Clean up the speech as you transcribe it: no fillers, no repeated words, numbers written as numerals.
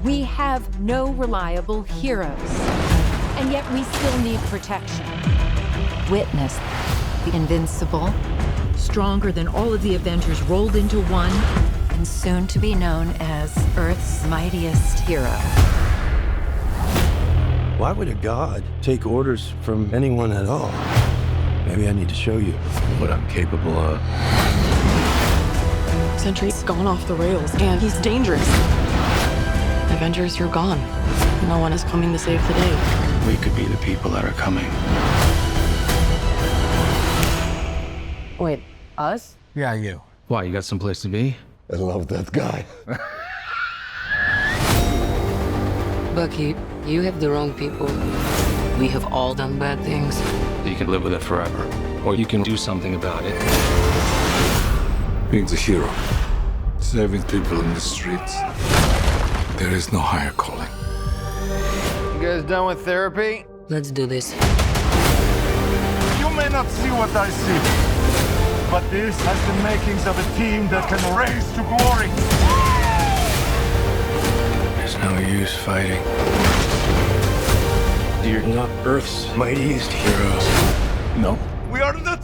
We have no reliable heroes, and yet we still need protection. Witness the invincible, stronger than all of the Avengers rolled into one, and soon to be known as Earth's mightiest hero. Why would a god take orders from anyone at all? Maybe I need to show you what I'm capable of. Sentry's gone off the rails, and he's dangerous. Avengers, you're gone. No one is coming to save the day. We could be the people that are coming. Wait, us? Yeah, you. Why, you got someplace to be? I love that guy. Bucky, you have the wrong people. We have all done bad things. You can live with it forever, or you can do something about it. Being the hero, saving people in the streets. There is no higher calling. You guys done with therapy? Let's do this. You may not see what I see, but this has the makings of a team that can race to glory. There's no use fighting. You're not Earth's mightiest heroes. No. We are the